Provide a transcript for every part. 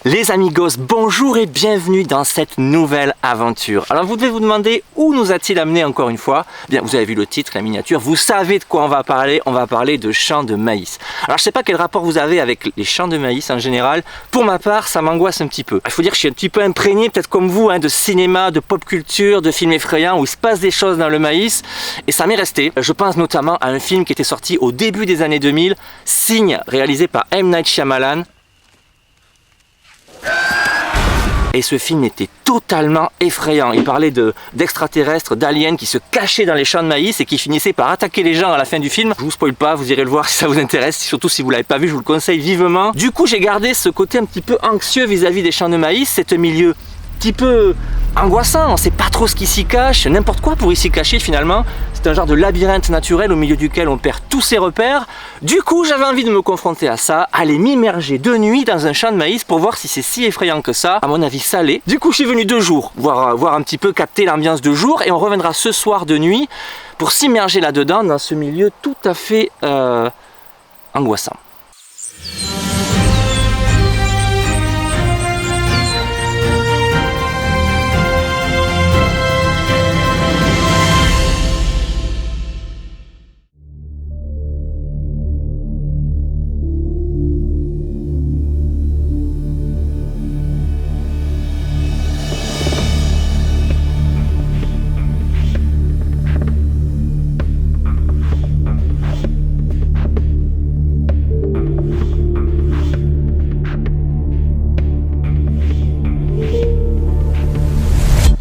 Les amigos, bonjour et bienvenue dans cette nouvelle aventure. Alors vous devez vous demander où nous a-t-il amené encore une fois. Bien, vous avez vu le titre, la miniature, vous savez de quoi on va parler de champs de maïs. Alors je sais pas quel rapport vous avez avec les champs de maïs en général. Pour ma part, ça m'angoisse un petit peu. Il faut dire que je suis un petit peu imprégné, peut-être comme vous, de cinéma, de pop culture, de films effrayants où il se passe des choses dans le maïs. Et ça m'est resté. Je pense notamment à un film qui était sorti au début des années 2000, Signe, réalisé par M. Night Shyamalan. Et ce film était totalement effrayant. Il parlait d'extraterrestres, d'aliens qui se cachaient dans les champs de maïs et qui finissaient par attaquer les gens à la fin du film. Je vous spoil pas, vous irez le voir si ça vous intéresse, surtout si vous l'avez pas vu, je vous le conseille vivement. Du coup, j'ai gardé ce côté un petit peu anxieux vis-à-vis des champs de maïs, cet milieu un petit peu angoissant, on ne sait pas trop ce qui s'y cache, n'importe quoi pour y s'y cacher finalement. C'est un genre de labyrinthe naturel au milieu duquel on perd tous ses repères. Du coup, j'avais envie de me confronter à ça, aller m'immerger de nuit dans un champ de maïs pour voir si c'est si effrayant que ça. À mon avis, ça l'est. Du coup, je suis venu 2 jours, voir un petit peu, capter l'ambiance de jour, et on reviendra ce soir de nuit pour s'immerger là-dedans dans ce milieu tout à fait angoissant.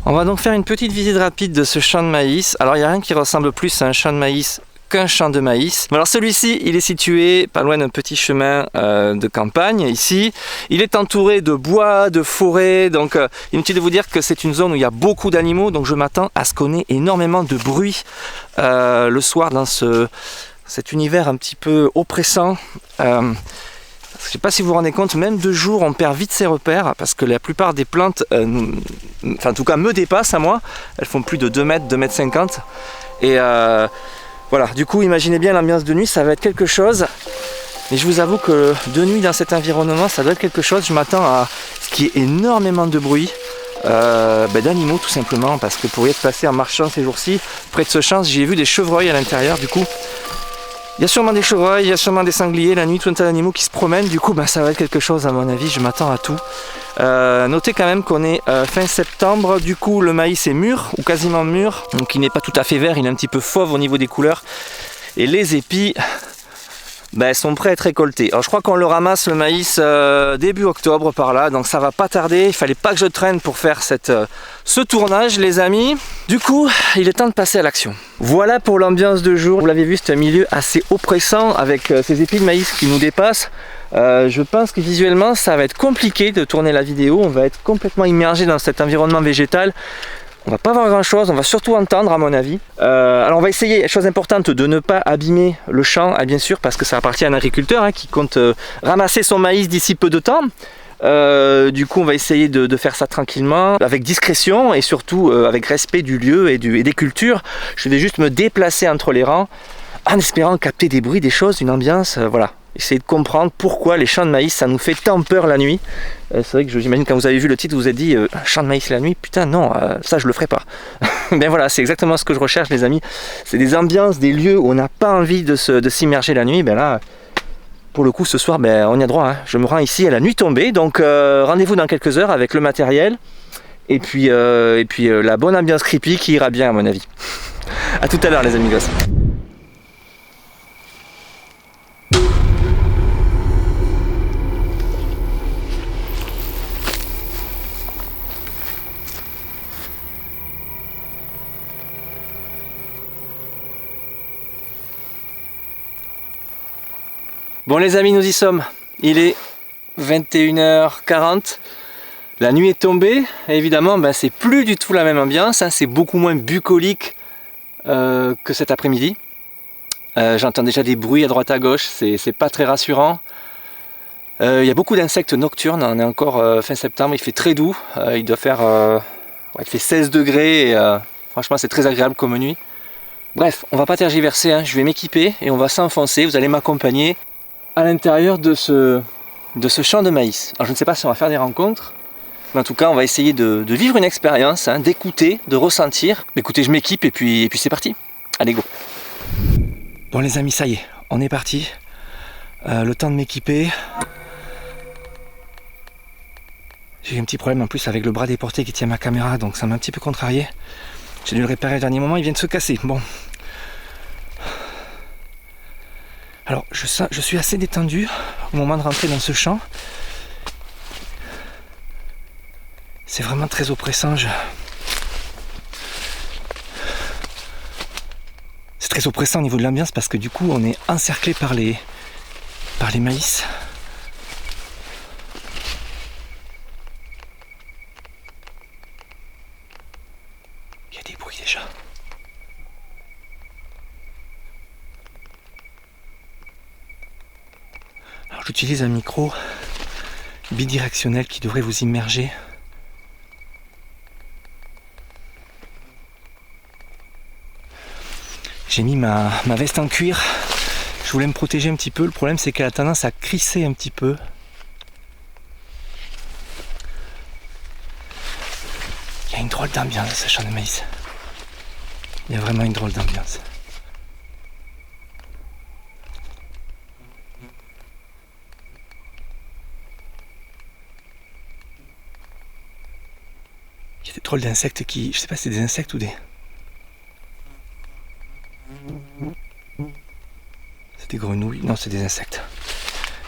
On va donc faire une petite visite rapide de ce champ de maïs. Alors il n'y a rien qui ressemble plus à un champ de maïs qu'un champ de maïs. Alors celui-ci, il est situé pas loin d'un petit chemin de campagne ici. Il est entouré de bois, de forêts, donc inutile de vous dire que c'est une zone où il y a beaucoup d'animaux, donc je m'attends à ce qu'on ait énormément de bruit le soir dans cet univers un petit peu oppressant. Je ne sais pas si vous vous rendez compte, même de jour on perd vite ses repères parce que la plupart des plantes, en tout cas me dépassent à moi, elles font plus de 2 mètres, 2 mètres 50 et voilà, du coup imaginez bien l'ambiance de nuit, ça va être quelque chose. Mais je vous avoue que de nuit dans cet environnement ça doit être quelque chose, je m'attends à ce qu'il y ait énormément de bruit. D'animaux tout simplement, parce que pour y être passé en marchant ces jours-ci, près de ce champ, j'ai vu des chevreuils à l'intérieur, du coup il y a sûrement des chevreuils, il y a sûrement des sangliers, la nuit, tout un tas d'animaux qui se promènent, du coup ça va être quelque chose à mon avis, je m'attends à tout. Notez quand même qu'on est fin septembre, du coup le maïs est mûr, ou quasiment mûr, donc il n'est pas tout à fait vert, il est un petit peu fauve au niveau des couleurs, et les épis sont prêts à être récoltés. Alors je crois qu'on le ramasse le maïs début octobre par là, donc ça va pas tarder, il fallait pas que je traîne pour faire ce tournage les amis. Du coup, il est temps de passer à l'action. Voilà pour l'ambiance de jour, vous l'avez vu, c'est un milieu assez oppressant avec ces épis de maïs qui nous dépassent. Je pense que visuellement ça va être compliqué de tourner la vidéo, on va être complètement immergé dans cet environnement végétal. On va pas voir grand chose, on va surtout entendre à mon avis. Alors on va essayer, chose importante, de ne pas abîmer le champ, bien sûr, parce que ça appartient à un agriculteur qui compte ramasser son maïs d'ici peu de temps. Du coup on va essayer de faire ça tranquillement, avec discrétion et surtout avec respect du lieu et des cultures. Je vais juste me déplacer entre les rangs en espérant capter des bruits, des choses, une ambiance, voilà. Essayer de comprendre pourquoi les champs de maïs ça nous fait tant peur la nuit. C'est vrai que j'imagine quand vous avez vu le titre vous vous êtes dit champ de maïs la nuit, putain non, ça je le ferai pas. Ben voilà, c'est exactement ce que je recherche les amis. C'est des ambiances, des lieux où on n'a pas envie de s'immerger la nuit. Ben là, pour le coup ce soir on y a droit, hein. Je me rends ici à la nuit tombée, donc rendez-vous dans quelques heures avec le matériel et puis la bonne ambiance creepy qui ira bien à mon avis. A tout à l'heure les amigos. Bon les amis, nous y sommes, il est 21h40, la nuit est tombée, et évidemment c'est plus du tout la même ambiance, c'est beaucoup moins bucolique que cet après-midi. J'entends déjà des bruits à droite à gauche, c'est pas très rassurant. Il y a beaucoup d'insectes nocturnes, on est encore fin septembre, il fait très doux, il doit faire il fait 16 degrés, et, franchement c'est très agréable comme nuit. Bref, on va pas tergiverser, je vais m'équiper et on va s'enfoncer, vous allez m'accompagner à l'intérieur de ce de ce champ de maïs. Alors je ne sais pas si on va faire des rencontres, mais en tout cas on va essayer de vivre une expérience, hein, d'écouter, de ressentir. Écoutez, je m'équipe et puis c'est parti. Allez, go. Bon les amis, ça y est, on est parti. Le temps de m'équiper. J'ai eu un petit problème en plus avec le bras déporté qui tient ma caméra, donc ça m'a un petit peu contrarié. J'ai dû le réparer au dernier moment, il vient de se casser. Bon. Alors je suis assez détendu au moment de rentrer dans ce champ. C'est vraiment très oppressant. C'est très oppressant au niveau de l'ambiance parce que du coup on est encerclé par les maïs. Il y a des bruits déjà. Alors j'utilise un micro bidirectionnel qui devrait vous immerger. J'ai mis ma veste en cuir. Je voulais me protéger un petit peu. Le problème c'est qu'elle a tendance à crisser un petit peu. Il y a une drôle d'ambiance dans ce champ de maïs. Il y a vraiment une drôle d'ambiance. Il y a des drôles d'insectes qui... Je sais pas si c'est des insectes ou des... C'est des grenouilles. Non, c'est des insectes.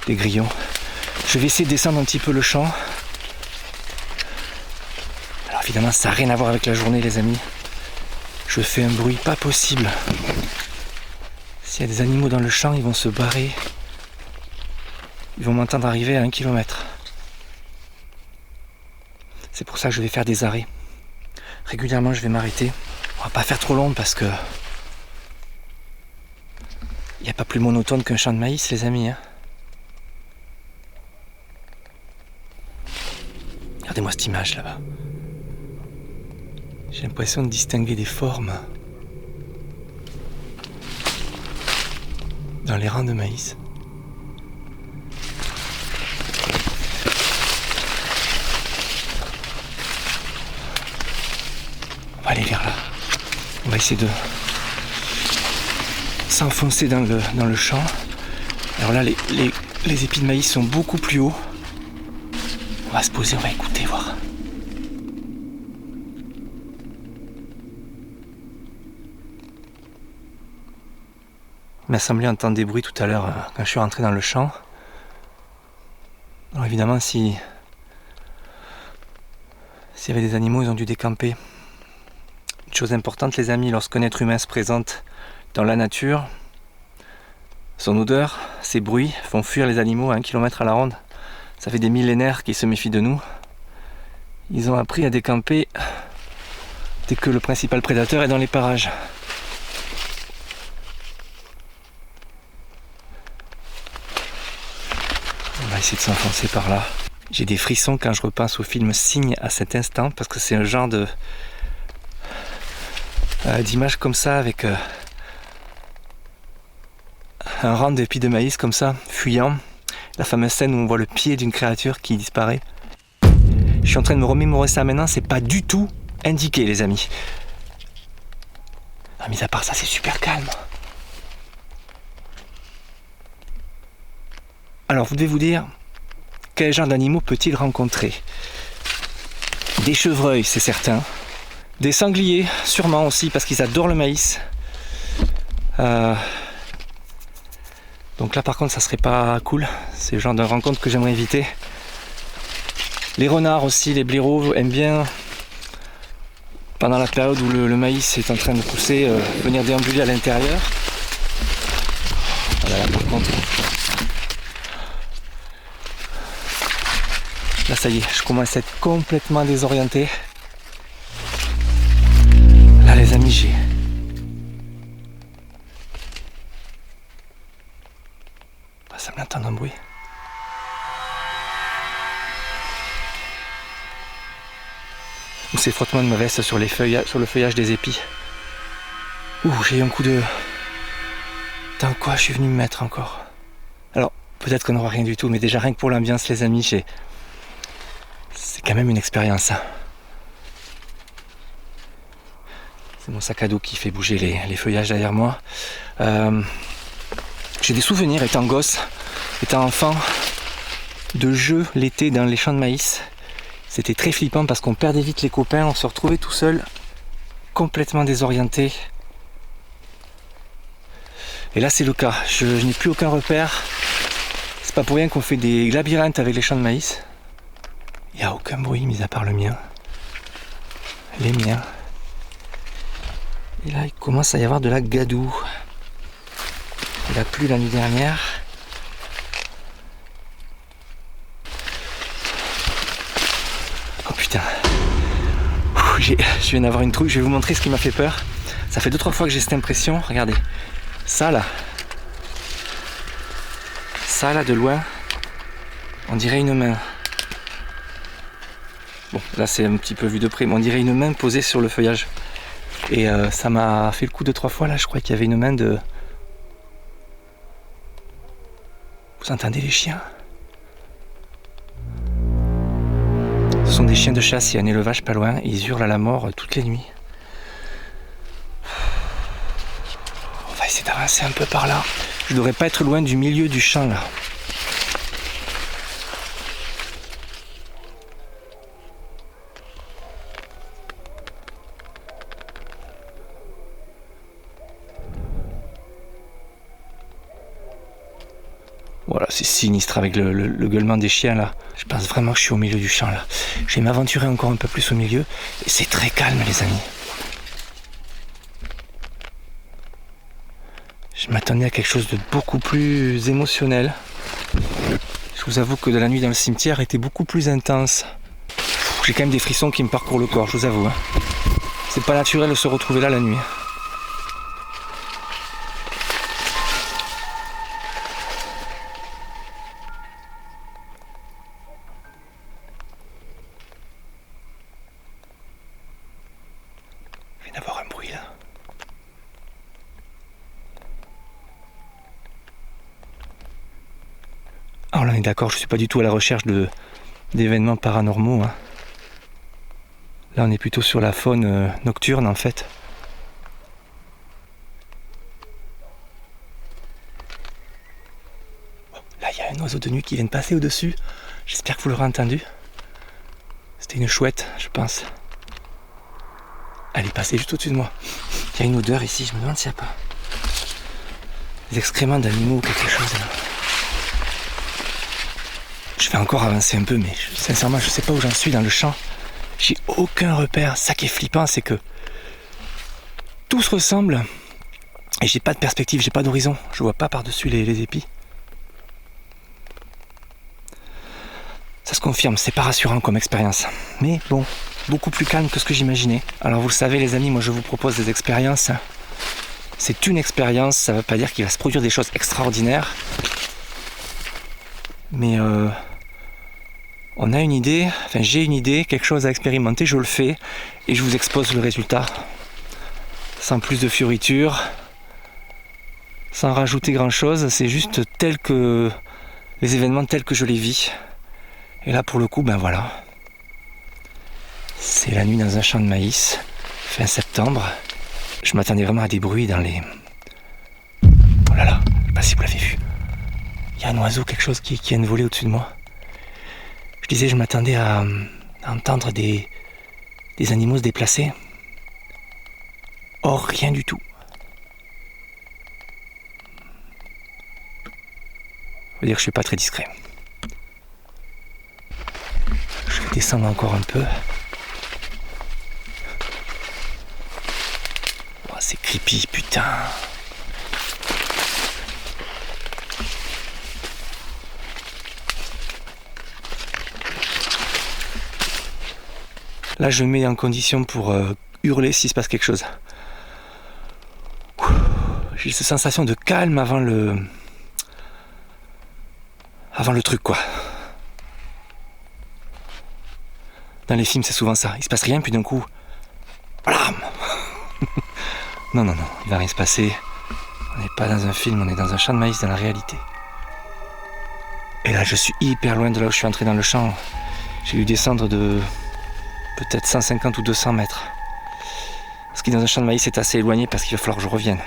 Des grillons. Je vais essayer de descendre un petit peu le champ. Alors évidemment, ça n'a rien à voir avec la journée, les amis. Je fais un bruit pas possible. S'il y a des animaux dans le champ, ils vont se barrer. Ils vont m'entendre arriver à 1 km. C'est pour ça que je vais faire des arrêts. Régulièrement, je vais m'arrêter. On va pas faire trop long parce que il n'y a pas plus monotone qu'un champ de maïs, les amis. Hein. Regardez-moi cette image là-bas. J'ai l'impression de distinguer des formes dans les rangs de maïs. On va aller vers là. On va essayer de s'enfoncer dans le champ. Alors là, les épis de maïs sont beaucoup plus hauts. On va se poser, on va écouter, voir. Il m'a semblé entendre des bruits tout à l'heure quand je suis rentré dans le champ. Alors évidemment, s'il y avait des animaux, ils ont dû décamper. Une chose importante, les amis, lorsqu'un être humain se présente dans la nature, son odeur, ses bruits font fuir les animaux à 1 km à la ronde. Ça fait des millénaires qu'ils se méfient de nous. Ils ont appris à décamper dès que le principal prédateur est dans les parages. On va essayer de s'enfoncer par là. J'ai des frissons quand je repense au film Cygne à cet instant, parce que c'est un genre d'image comme ça, avec un rang d'épis de maïs comme ça, fuyant. La fameuse scène où on voit le pied d'une créature qui disparaît. Je suis en train de me remémorer ça maintenant, c'est pas du tout indiqué, les amis. Ah, mis à part ça, c'est super calme. Alors, vous devez vous dire, quel genre d'animaux peut-il rencontrer? Des chevreuils, c'est certain. Des sangliers, sûrement aussi, parce qu'ils adorent le maïs. Donc là, par contre, ça serait pas cool. C'est le genre de rencontre que j'aimerais éviter. Les renards aussi, les blaireaux aiment bien, pendant la période où le maïs est en train de pousser, venir déambuler à l'intérieur. Voilà, là, par contre... Là, ça y est, je commence à être complètement désorienté. Là, les amis, j'ai... Ça me l'entend un bruit. Ou c'est le frottement de ma veste sur le feuillage des épis. Ouh, j'ai eu un coup de... Dans quoi je suis venu me mettre encore? Alors, Peut-être qu'on n'aura rien du tout, mais déjà rien que pour l'ambiance, les amis, c'est quand même une expérience. Hein. C'est mon sac à dos qui fait bouger les feuillages derrière moi. J'ai des souvenirs étant gosse, étant enfant, de jeux l'été dans les champs de maïs. C'était très flippant parce qu'on perdait vite les copains, on se retrouvait tout seul, complètement désorienté. Et là c'est le cas, je n'ai plus aucun repère. C'est pas pour rien qu'on fait des labyrinthes avec les champs de maïs. Il n'y a aucun bruit mis à part le mien. Les miens. Et là il commence à y avoir de la gadoue. Il a plu la nuit dernière. Oh putain. Je viens d'avoir une trouille, je vais vous montrer ce qui m'a fait peur. Ça fait 2-3 fois que j'ai cette impression. Regardez. Ça là de loin, on dirait une main. Bon, là c'est un petit peu vu de près, mais on dirait une main posée sur le feuillage. Et ça m'a fait le coup 2-3 fois là, je crois qu'il y avait une main de... Vous entendez les chiens? Ce sont des chiens de chasse, il y a un élevage pas loin, et ils hurlent à la mort toutes les nuits. On va essayer d'avancer un peu par là. Je devrais pas être loin du milieu du champ là. Voilà, c'est sinistre avec le gueulement des chiens là. Je pense vraiment que je suis au milieu du champ là. Je vais m'aventurer encore un peu plus au milieu. Et c'est très calme les amis. Je m'attendais à quelque chose de beaucoup plus émotionnel. Je vous avoue que la nuit dans le cimetière était beaucoup plus intense. J'ai quand même des frissons qui me parcourent le corps, je vous avoue. Hein. C'est pas naturel de se retrouver là la nuit. Il vient d'avoir un bruit là. Alors là on est d'accord, je suis pas du tout à la recherche d'événements paranormaux. Hein. Là on est plutôt sur la faune nocturne en fait. Bon, là il y a un oiseau de nuit qui vient de passer au-dessus. J'espère que vous l'aurez entendu. C'était une chouette, je pense. Elle est passée juste au-dessus de moi. Il y a une odeur ici, je me demande s'il n'y a pas des excréments d'animaux ou quelque chose. Là. Je vais encore avancer un peu, mais sincèrement, je ne sais pas où j'en suis dans le champ. J'ai aucun repère. Ça qui est flippant, c'est que tout se ressemble et j'ai pas de perspective, j'ai pas d'horizon. Je vois pas par-dessus les épis. Ça se confirme, c'est pas rassurant comme expérience. Mais bon, beaucoup plus calme que ce que j'imaginais. Alors vous le savez les amis, moi je vous propose des expériences. C'est une expérience, ça veut pas dire qu'il va se produire des choses extraordinaires. Mais on a une idée, enfin j'ai une idée, quelque chose à expérimenter, je le fais et je vous expose le résultat. Sans plus de fioritures, sans rajouter grand chose, c'est juste tel que les événements tels que je les vis. Et là pour le coup, ben voilà. C'est la nuit dans un champ de maïs, fin septembre. Je m'attendais vraiment à des bruits dans les... Oh là là, je sais pas si vous l'avez vu. Il y a un oiseau, quelque chose qui vient de voler au-dessus de moi. Je disais, je m'attendais à entendre des animaux se déplacer. Or, rien du tout. Ça veut dire que je suis pas très discret. Je vais descendre encore un peu. Oh, c'est creepy, putain. Là, je me mets en condition pour hurler s'il se passe quelque chose. J'ai cette sensation de calme avant le truc, quoi. Dans les films, c'est souvent ça. Il se passe rien, puis d'un coup... Blam. Non, il va rien se passer. On n'est pas dans un film, on est dans un champ de maïs, dans la réalité. Et là je suis hyper loin de là où je suis entré dans le champ. J'ai dû descendre de peut-être 150 ou 200 mètres. Ce qui dans un champ de maïs est assez éloigné parce qu'il va falloir que je revienne.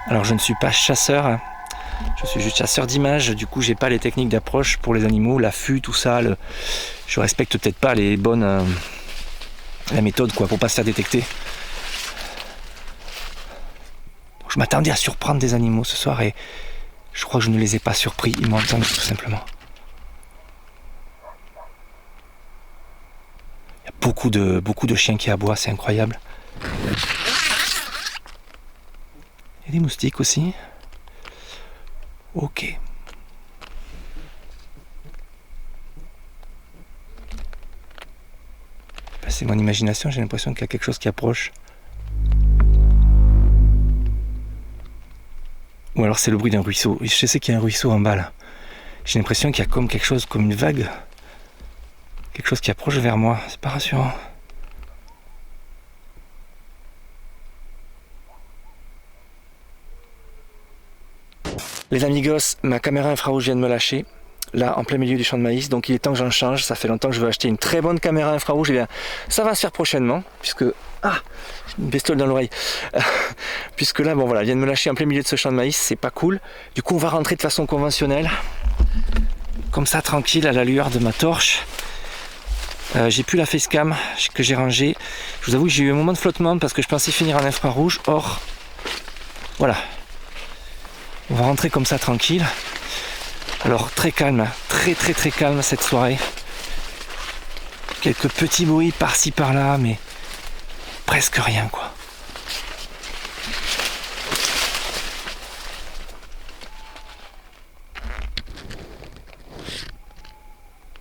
Alors je ne suis pas chasseur, hein. Je suis juste chasseur d'images, du coup j'ai pas les techniques d'approche pour les animaux, l'affût, tout ça, je respecte peut-être pas les bonnes la méthode quoi, pour pas se faire détecter. Je m'attendais à surprendre des animaux ce soir et je crois que je ne les ai pas surpris, ils m'ont entendu tout simplement. Il y a beaucoup de chiens qui aboient, c'est incroyable. Il y a des moustiques aussi. Ok. C'est mon imagination, j'ai l'impression qu'il y a quelque chose qui approche. Ou alors c'est le bruit d'un ruisseau. Je sais qu'il y a un ruisseau en bas là. J'ai l'impression qu'il y a comme quelque chose, comme une vague. Quelque chose qui approche vers moi. C'est pas rassurant. Les amigos, ma caméra infrarouge vient de me lâcher. Là, en plein milieu du champ de maïs. Donc il est temps que j'en change. Ça fait longtemps que je veux acheter une très bonne caméra infrarouge. Et bien, ça va se faire prochainement. Puisque... Ah, j'ai une bestiole dans l'oreille. Puisque là, bon voilà, elle vient de me lâcher en plein milieu de ce champ de maïs. C'est pas cool. Du coup, on va rentrer de façon conventionnelle. Comme ça, tranquille, à la lueur de ma torche. J'ai plus la facecam que j'ai rangée. Je vous avoue que j'ai eu un moment de flottement parce que je pensais finir en infrarouge. Or, voilà. On va rentrer comme ça, tranquille. Alors, très calme, très calme cette soirée. Quelques petits bruits par-ci par-là, mais presque rien, quoi.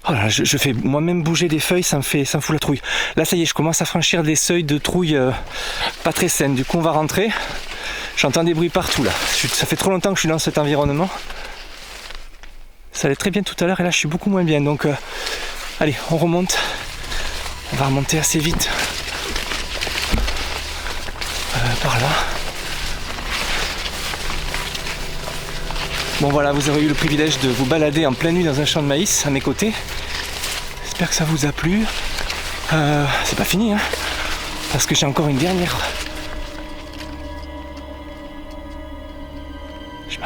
Oh là, je fais moi-même bouger des feuilles, ça me fout la trouille. Là, ça y est, je commence à franchir des seuils de trouille pas très saines. Du coup, on va rentrer. J'entends des bruits partout, là. Ça fait trop longtemps que je suis dans cet environnement. Ça allait très bien tout à l'heure, et là, je suis beaucoup moins bien. Donc, allez, on remonte. On va remonter assez vite. Par là. Bon voilà, vous avez eu le privilège de vous balader en pleine nuit dans un champ de maïs à mes côtés. J'espère que ça vous a plu. C'est pas fini, hein, parce que j'ai encore une dernière. Je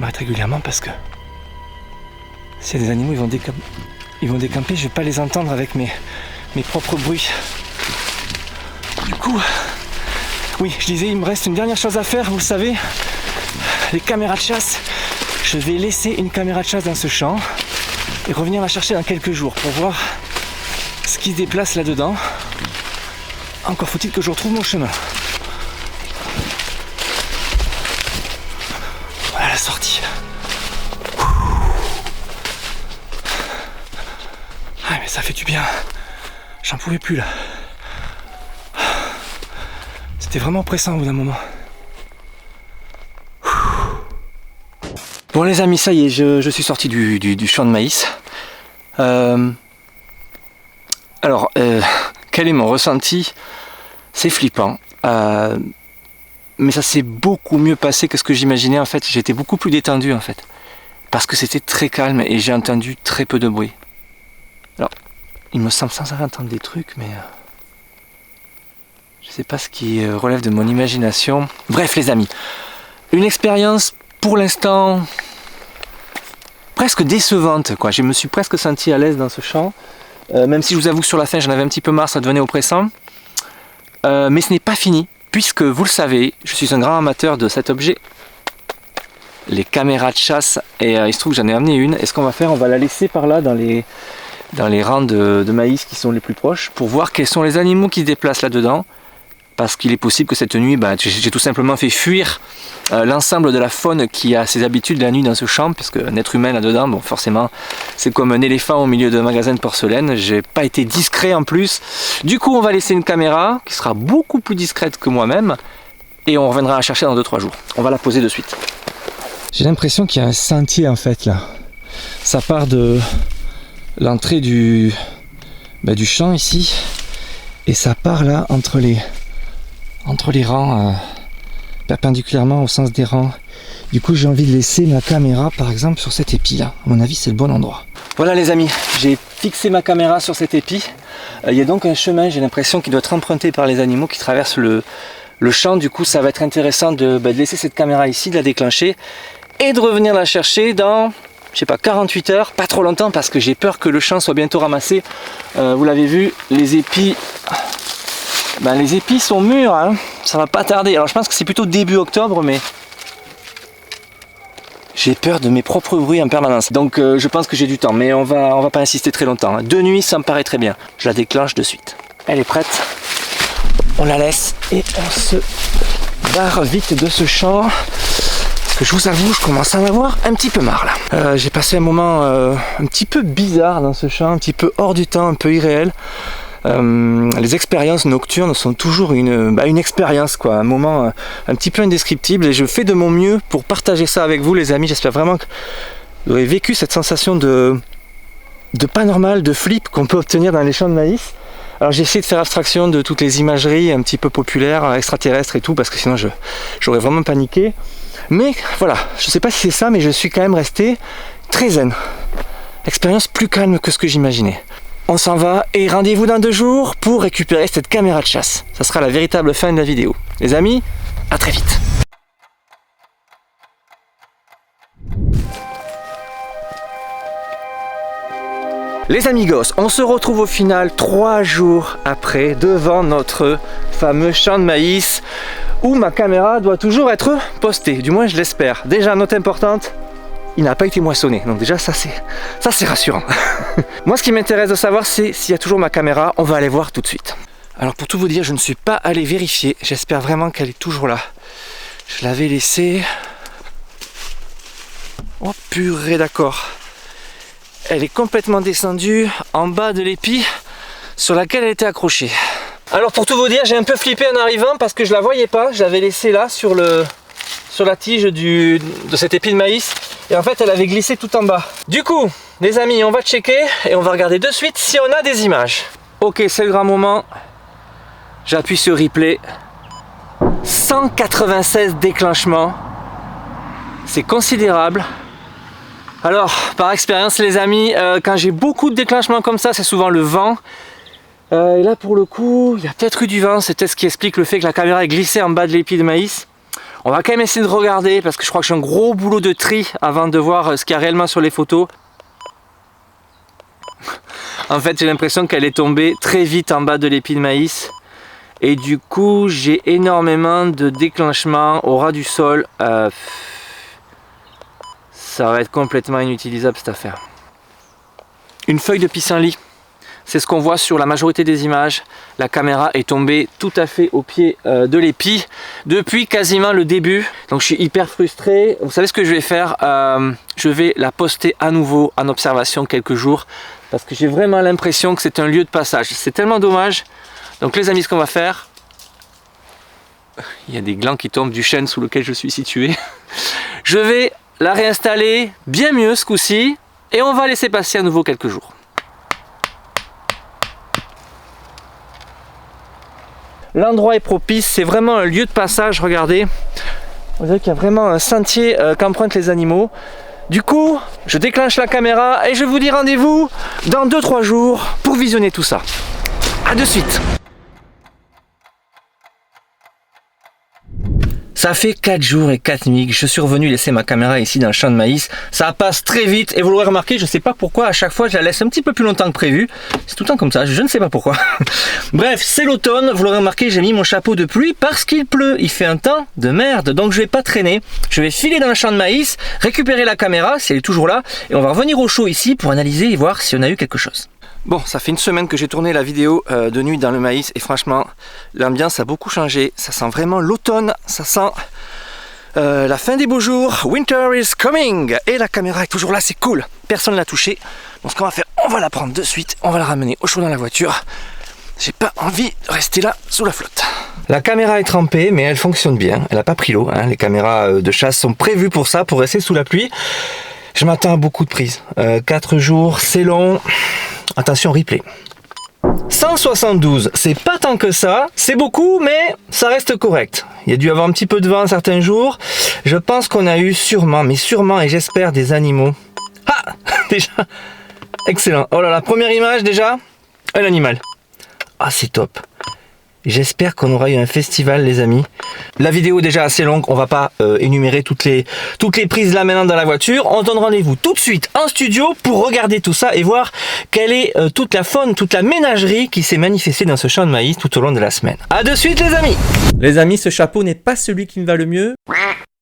m'arrête régulièrement parce que s'il y a des animaux, ils vont décamper, je vais pas les entendre avec mes propres bruits. Du coup, oui, je disais, il me reste une dernière chose à faire, vous le savez. Les caméras de chasse, je vais laisser une caméra de chasse dans ce champ et revenir la chercher dans quelques jours pour voir ce qui se déplace là-dedans. Encore faut-il que je retrouve mon chemin. Voilà la sortie. Ah mais ça fait du bien. J'en pouvais plus là. C'était vraiment pressant au bout d'un moment. Bon les amis, ça y est, je suis sorti du champ de maïs. Alors, quel est mon ressenti? C'est flippant. Mais ça s'est beaucoup mieux passé que ce que j'imaginais en fait. J'étais beaucoup plus détendu en fait. Parce que c'était très calme et j'ai entendu très peu de bruit. Alors, il me semble sans arrêt entendre des trucs, mais... je sais pas ce qui relève de mon imagination. Bref les amis, une expérience pour l'instant presque décevante, quoi. Je me suis presque senti à l'aise dans ce champ, même si je vous avoue que sur la fin j'en avais un petit peu marre, ça devenait oppressant. Mais ce n'est pas fini, puisque vous le savez, je suis un grand amateur de cet objet, les caméras de chasse, et il se trouve que j'en ai amené une. Et ce qu'on va faire, on va la laisser par là dans les rangs de maïs qui sont les plus proches, pour voir quels sont les animaux qui se déplacent là-dedans. Parce qu'il est possible que cette nuit, j'ai tout simplement fait fuir l'ensemble de la faune qui a ses habitudes la nuit dans ce champ, parce qu'un être humain là-dedans, bon forcément, c'est comme un éléphant au milieu d'un magasin de porcelaine. J'ai pas été discret en plus. Du coup, on va laisser une caméra qui sera beaucoup plus discrète que moi-même, et on reviendra la chercher dans 2-3 jours. On va la poser de suite. J'ai l'impression qu'il y a un sentier en fait là. Ça part de l'entrée du champ ici, et ça part là entre entre les rangs, perpendiculairement au sens des rangs. Du coup, j'ai envie de laisser ma caméra, par exemple, sur cet épi là. À mon avis, c'est le bon endroit. Voilà les amis, j'ai fixé ma caméra sur cet épi. Il y a donc un chemin, j'ai l'impression, qui doit être emprunté par les animaux qui traversent le champ. Du coup, ça va être intéressant de laisser cette caméra ici, de la déclencher et de revenir la chercher dans, je sais pas, 48 heures, pas trop longtemps parce que j'ai peur que le champ soit bientôt ramassé. Vous l'avez vu, les épis sont mûrs, hein. Ça va pas tarder. Alors je pense que c'est plutôt début octobre, mais j'ai peur de mes propres bruits en permanence. Donc je pense que j'ai du temps, mais on va pas insister très longtemps. De nuit, ça me paraît très bien. Je la déclenche de suite. Elle est prête. On la laisse et on se barre vite de ce champ. Parce que je vous avoue, je commence à en avoir un petit peu marre là. J'ai passé un moment un petit peu bizarre dans ce champ, un petit peu hors du temps, un peu irréel. Les expériences nocturnes sont toujours une expérience, quoi, un moment un petit peu indescriptible, et je fais de mon mieux pour partager ça avec vous les amis. J'espère vraiment que vous aurez vécu cette sensation de pas normal, de flip qu'on peut obtenir dans les champs de maïs. Alors j'ai essayé de faire abstraction de toutes les imageries un petit peu populaires, extraterrestres et tout, parce que sinon j'aurais vraiment paniqué. Mais voilà, je sais pas si c'est ça, mais je suis quand même resté très zen. Expérience plus calme que ce que j'imaginais. On s'en va et rendez-vous dans 2 jours pour récupérer cette caméra de chasse. Ça sera la véritable fin de la vidéo. Les amis, à très vite. Les amigos, on se retrouve au final 3 jours après devant notre fameux champ de maïs où ma caméra doit toujours être postée, du moins je l'espère. Déjà, note importante, il n'a pas été moissonné, donc déjà ça c'est rassurant. Moi ce qui m'intéresse de savoir c'est s'il y a toujours ma caméra, on va aller voir tout de suite. Alors pour tout vous dire, je ne suis pas allé vérifier, j'espère vraiment qu'elle est toujours là. Je l'avais laissée... Oh purée, d'accord. Elle est complètement descendue en bas de l'épi sur laquelle elle était accrochée. Alors pour tout vous dire, j'ai un peu flippé en arrivant parce que je la voyais pas, je l'avais laissée là sur la tige de cet épi de maïs. Et en fait, elle avait glissé tout en bas. Du coup, les amis, on va checker et on va regarder de suite si on a des images. Ok, c'est le grand moment. J'appuie sur replay. 196 déclenchements. C'est considérable. Alors, par expérience, les amis, quand j'ai beaucoup de déclenchements comme ça, c'est souvent le vent. Et là, pour le coup, il y a peut-être eu du vent. C'est peut-être ce qui explique le fait que la caméra est glissée en bas de l'épi de maïs. On va quand même essayer de regarder parce que je crois que j'ai un gros boulot de tri avant de voir ce qu'il y a réellement sur les photos. En fait, j'ai l'impression qu'elle est tombée très vite en bas de l'épi de maïs. Et du coup, j'ai énormément de déclenchements au ras du sol. Ça va être complètement inutilisable cette affaire. Une feuille de pissenlit. C'est ce qu'on voit sur la majorité des images. La caméra est tombée tout à fait au pied de l'épi depuis quasiment le début. Donc je suis hyper frustré. Vous savez ce que je vais faire? Je vais la poster à nouveau en observation quelques jours parce que j'ai vraiment l'impression que c'est un lieu de passage. C'est tellement dommage. Donc les amis, ce qu'on va faire... Il y a des glands qui tombent du chêne sous lequel je suis situé. Je vais la réinstaller bien mieux ce coup-ci et on va laisser passer à nouveau quelques jours. L'endroit est propice, c'est vraiment un lieu de passage, regardez. On dirait qu'il y a vraiment un sentier qu'empruntent les animaux. Du coup, je déclenche la caméra et je vous dis rendez-vous dans 2-3 jours pour visionner tout ça. A de suite. Ça fait 4 jours et 4 nuits que je suis revenu laisser ma caméra ici dans le champ de maïs. Ça passe très vite et vous l'aurez remarqué, je ne sais pas pourquoi à chaque fois je la laisse un petit peu plus longtemps que prévu. C'est tout le temps comme ça, je ne sais pas pourquoi. Bref, c'est l'automne, vous l'aurez remarqué, j'ai mis mon chapeau de pluie parce qu'il pleut. Il fait un temps de merde, donc je vais pas traîner. Je vais filer dans le champ de maïs, récupérer la caméra si elle est toujours là et on va revenir au chaud ici pour analyser et voir si on a eu quelque chose. Bon, ça fait une semaine que j'ai tourné la vidéo de nuit dans le maïs et franchement, l'ambiance a beaucoup changé. Ça sent vraiment l'automne, ça sent la fin des beaux jours. Winter is coming! Et la caméra est toujours là, c'est cool. Personne ne l'a touchée. Donc ce qu'on va faire, on va la prendre de suite, on va la ramener au chaud dans la voiture. J'ai pas envie de rester là sous la flotte. La caméra est trempée, mais elle fonctionne bien. Elle n'a pas pris l'eau, hein. Les caméras de chasse sont prévues pour ça, pour rester sous la pluie. Je m'attends à beaucoup de prises. 4 jours, c'est long. Attention, replay. 172, c'est pas tant que ça, c'est beaucoup, mais ça reste correct. Il y a dû avoir un petit peu de vent certains jours. Je pense qu'on a eu sûrement, et j'espère, des animaux. Ah, déjà, excellent. Oh là là, première image déjà, un animal. Ah, c'est top. J'espère qu'on aura eu un festival, les amis. La vidéo est déjà assez longue, on va pas énumérer toutes les prises là maintenant dans la voiture. On donne rendez-vous tout de suite en studio pour regarder tout ça et voir quelle est toute la faune, toute la ménagerie qui s'est manifestée dans ce champ de maïs tout au long de la semaine. A de suite les amis. Les amis, ce chapeau n'est pas celui qui me va le mieux,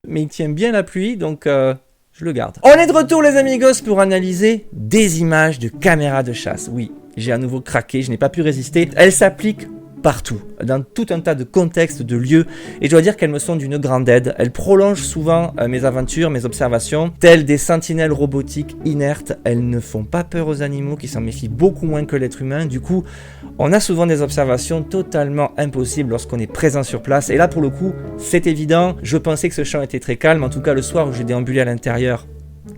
mais il tient bien la pluie, donc je le garde. On est de retour les amigos pour analyser des images de caméras de chasse. Oui, j'ai à nouveau craqué, je n'ai pas pu résister. Elles s'appliquent partout, dans tout un tas de contextes, de lieux, et je dois dire qu'elles me sont d'une grande aide. Elles prolongent souvent mes aventures, mes observations, telles des sentinelles robotiques inertes. Elles ne font pas peur aux animaux qui s'en méfient beaucoup moins que l'être humain. Du coup, on a souvent des observations totalement impossibles lorsqu'on est présent sur place. Et là, pour le coup, c'est évident. Je pensais que ce champ était très calme. En tout cas, le soir où j'ai déambulé à l'intérieur,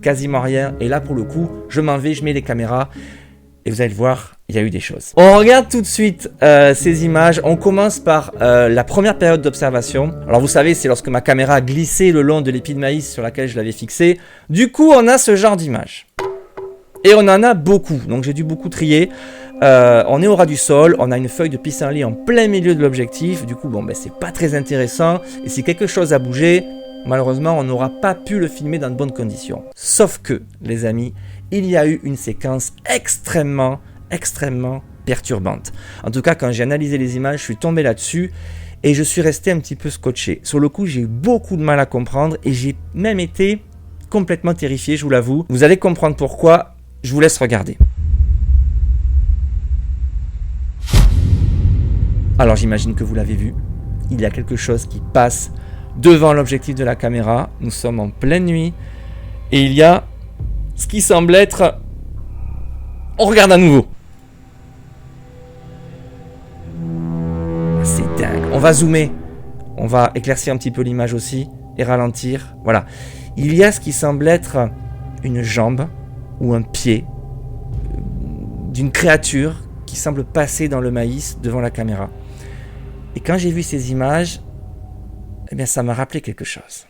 quasiment rien. Et là, pour le coup, je m'en vais, je mets les caméras. Et vous allez le voir, il y a eu des choses. On regarde tout de suite ces images. On commence par la première période d'observation. Alors vous savez, c'est lorsque ma caméra a glissé le long de l'épi de maïs sur laquelle je l'avais fixé. Du coup, on a ce genre d'images. Et on en a beaucoup, donc j'ai dû beaucoup trier. On est au ras du sol, on a une feuille de pissenlit en plein milieu de l'objectif. Du coup, bon, ben, c'est pas très intéressant. Et si quelque chose a bougé, malheureusement, on n'aura pas pu le filmer dans de bonnes conditions. Sauf que, les amis, il y a eu une séquence extrêmement perturbante. En tout cas, quand j'ai analysé les images, je suis tombé là-dessus et je suis resté un petit peu scotché. Sur le coup, j'ai eu beaucoup de mal à comprendre et j'ai même été complètement terrifié, je vous l'avoue. Vous allez comprendre pourquoi, je vous laisse regarder. Alors j'imagine que vous l'avez vu, il y a quelque chose qui passe devant l'objectif de la caméra. Nous sommes en pleine nuit et il y a ce qui semble être... On regarde à nouveau. C'est dingue. On va zoomer. On va éclaircir un petit peu l'image aussi et ralentir. Voilà. Il y a ce qui semble être une jambe ou un pied d'une créature qui semble passer dans le maïs devant la caméra. Et quand j'ai vu ces images, eh bien, ça m'a rappelé quelque chose.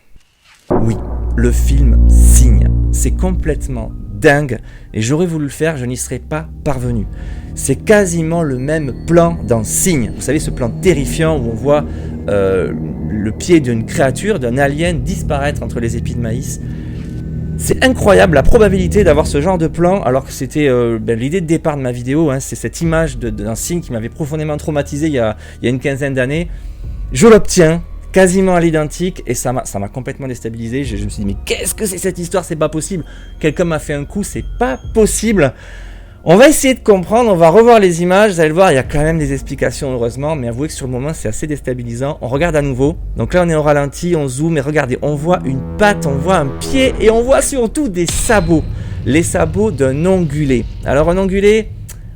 Oui, le film Signe. C'est complètement dingue et j'aurais voulu le faire, je n'y serais pas parvenu. C'est quasiment le même plan dans Signe. Vous savez, ce plan terrifiant où on voit le pied d'une créature, d'un alien disparaître entre les épis de maïs. C'est incroyable la probabilité d'avoir ce genre de plan, alors que c'était l'idée de départ de ma vidéo. Hein, c'est cette image d'un Signe qui m'avait profondément traumatisé il y a une quinzaine d'années. Je l'obtiens quasiment à l'identique et ça m'a complètement déstabilisé. Je me suis dit mais qu'est-ce que c'est cette histoire, c'est pas possible. Quelqu'un m'a fait un coup, c'est pas possible. On va essayer de comprendre, on va revoir les images, vous allez le voir, il y a quand même des explications heureusement, mais avouez que sur le moment c'est assez déstabilisant. On regarde à nouveau, donc là on est au ralenti, on zoome et regardez, on voit une patte, on voit un pied et on voit surtout des sabots. Les sabots d'un ongulé. Alors un ongulé,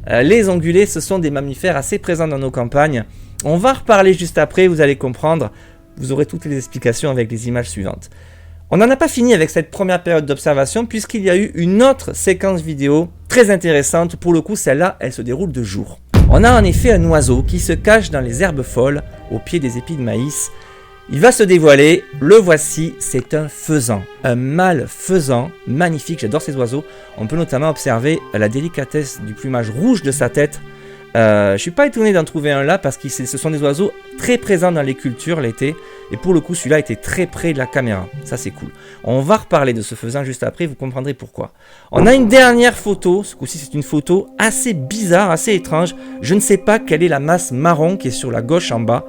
les ongulés ce sont des mammifères assez présents dans nos campagnes. On va reparler juste après, vous allez comprendre. Vous aurez toutes les explications avec les images suivantes. On n'en a pas fini avec cette première période d'observation puisqu'il y a eu une autre séquence vidéo très intéressante. Pour le coup, celle-là, elle se déroule de jour. On a en effet un oiseau qui se cache dans les herbes folles au pied des épis de maïs. Il va se dévoiler, le voici, c'est un faisan. Un mâle faisan, magnifique, j'adore ces oiseaux. On peut notamment observer la délicatesse du plumage rouge de sa tête. Je suis pas étonné d'en trouver un là parce que ce sont des oiseaux très présents dans les cultures l'été et pour le coup celui-là était très près de la caméra, ça c'est cool. On va reparler de ce faisan juste après, vous comprendrez pourquoi. On a une dernière photo, ce coup-ci c'est une photo assez bizarre, assez étrange. Je ne sais pas quelle est la masse marron qui est sur la gauche en bas,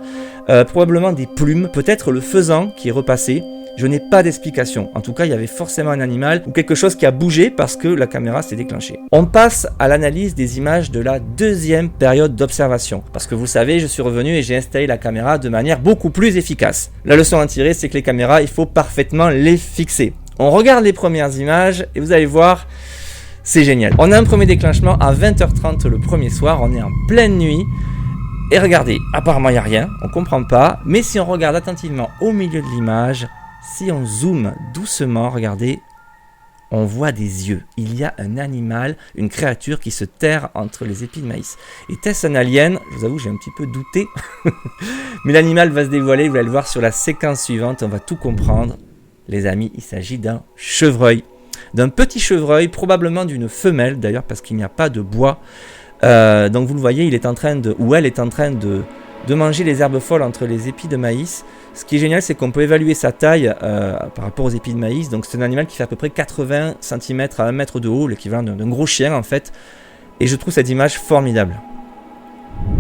probablement des plumes, peut-être le faisan qui est repassé. Je n'ai pas d'explication. En tout cas, il y avait forcément un animal ou quelque chose qui a bougé parce que la caméra s'est déclenchée. On passe à l'analyse des images de la deuxième période d'observation. Parce que vous savez, je suis revenu et j'ai installé la caméra de manière beaucoup plus efficace. La leçon à tirer, c'est que les caméras, il faut parfaitement les fixer. On regarde les premières images et vous allez voir, c'est génial. On a un premier déclenchement à 20h30 le premier soir, on est en pleine nuit. Et regardez, apparemment il n'y a rien, on ne comprend pas. Mais si on regarde attentivement au milieu de l'image, si on zoome doucement, regardez, on voit des yeux. Il y a un animal, une créature qui se terre entre les épis de maïs. Était-ce un alien? Je vous avoue, j'ai un petit peu douté. Mais l'animal va se dévoiler, vous allez le voir sur la séquence suivante, on va tout comprendre. Les amis, il s'agit d'un chevreuil. D'un petit chevreuil, probablement d'une femelle d'ailleurs, parce qu'il n'y a pas de bois. Donc vous le voyez, il est en train de, ou elle est en train de manger les herbes folles entre les épis de maïs. Ce qui est génial, c'est qu'on peut évaluer sa taille par rapport aux épis de maïs. Donc c'est un animal qui fait à peu près 80 cm à 1 mètre de haut, l'équivalent d'un gros chien en fait. Et je trouve cette image formidable.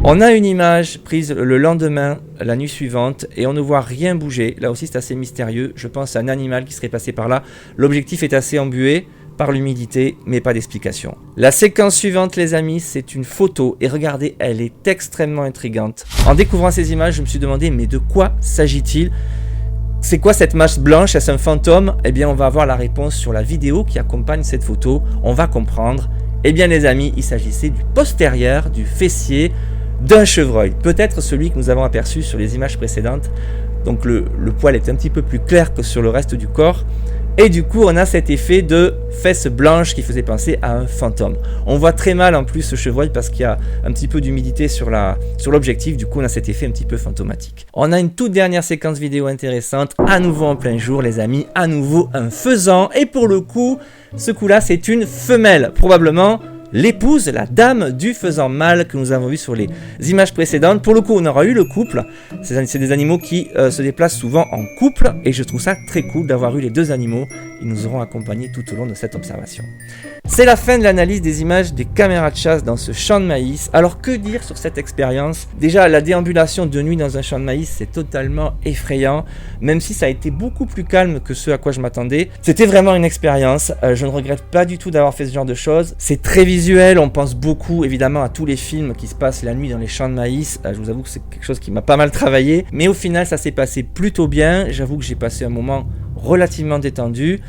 On a une image prise le lendemain, la nuit suivante, et on ne voit rien bouger. Là aussi c'est assez mystérieux, je pense à un animal qui serait passé par là. L'objectif est assez embué par l'humidité, mais pas d'explication. La séquence suivante, les amis, c'est une photo, et regardez, elle est extrêmement intrigante. En découvrant ces images, je me suis demandé, mais de quoi s'agit-il? C'est quoi cette masse blanche? Est-ce un fantôme? Eh bien, on va avoir la réponse sur la vidéo qui accompagne cette photo. On va comprendre. Eh bien, les amis, il s'agissait du postérieur, du fessier d'un chevreuil. Peut-être celui que nous avons aperçu sur les images précédentes. Donc, le poil est un petit peu plus clair que sur le reste du corps. Et du coup, on a cet effet de fesses blanches qui faisait penser à un fantôme. On voit très mal en plus ce chevreuil parce qu'il y a un petit peu d'humidité sur l'objectif. Du coup, on a cet effet un petit peu fantomatique. On a une toute dernière séquence vidéo intéressante. À nouveau en plein jour, les amis. À nouveau un faisan. Et pour le coup, ce coup-là, c'est une femelle. Probablement l'épouse, la dame du faisan mâle que nous avons vu sur les images précédentes. Pour le coup, on aura eu le couple. C'est des animaux qui se déplacent souvent en couple et je trouve ça très cool d'avoir eu les deux animaux. Ils nous auront accompagnés tout au long de cette observation. C'est la fin de l'analyse des images des caméras de chasse dans ce champ de maïs. Alors que dire sur cette expérience? Déjà, la déambulation de nuit dans un champ de maïs, c'est totalement effrayant, même si ça a été beaucoup plus calme que ce à quoi je m'attendais. C'était vraiment une expérience. Je ne regrette pas du tout d'avoir fait ce genre de choses. C'est très visuel, on pense beaucoup évidemment à tous les films qui se passent la nuit dans les champs de maïs. Je vous avoue que c'est quelque chose qui m'a pas mal travaillé, mais au final, ça s'est passé plutôt bien. J'avoue que j'ai passé un moment relativement détendu.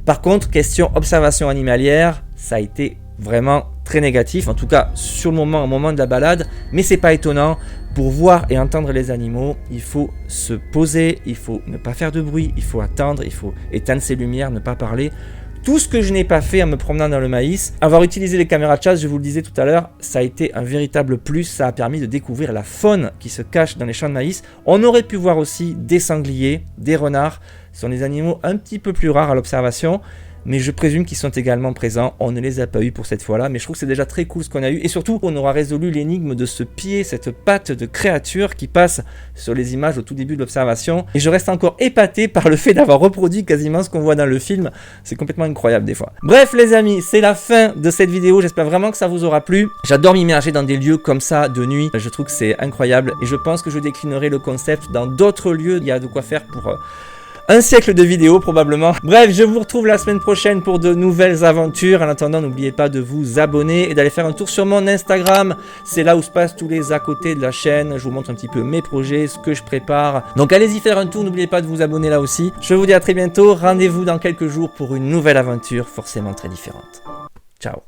Par contre, question observation animalière, ça a été vraiment très négatif, en tout cas sur le moment, au moment de la balade, mais c'est pas étonnant. Pour voir et entendre les animaux, il faut se poser, il faut ne pas faire de bruit, il faut attendre, il faut éteindre ses lumières, ne pas parler. Tout ce que je n'ai pas fait en me promenant dans le maïs, avoir utilisé les caméras de chasse, je vous le disais tout à l'heure, ça a été un véritable plus, ça a permis de découvrir la faune qui se cache dans les champs de maïs. On aurait pu voir aussi des sangliers, des renards, ce sont des animaux un petit peu plus rares à l'observation, mais je présume qu'ils sont également présents. On ne les a pas eu pour cette fois-là, mais je trouve que c'est déjà très cool ce qu'on a eu, et surtout on aura résolu l'énigme de ce pied, cette patte de créature qui passe sur les images au tout début de l'observation, et je reste encore épaté par le fait d'avoir reproduit quasiment ce qu'on voit dans le film. C'est complètement incroyable des fois. Bref les amis, c'est la fin de cette vidéo, j'espère vraiment que ça vous aura plu. J'adore m'immerger dans des lieux comme ça de nuit, je trouve que c'est incroyable, et je pense que je déclinerai le concept dans d'autres lieux. Il y a de quoi faire pour un siècle de vidéos probablement. Bref, je vous retrouve la semaine prochaine pour de nouvelles aventures. En attendant, n'oubliez pas de vous abonner et d'aller faire un tour sur mon Instagram. C'est là où se passent tous les à côté de la chaîne. Je vous montre un petit peu mes projets, ce que je prépare. Donc allez-y faire un tour, n'oubliez pas de vous abonner là aussi. Je vous dis à très bientôt. Rendez-vous dans quelques jours pour une nouvelle aventure forcément très différente. Ciao.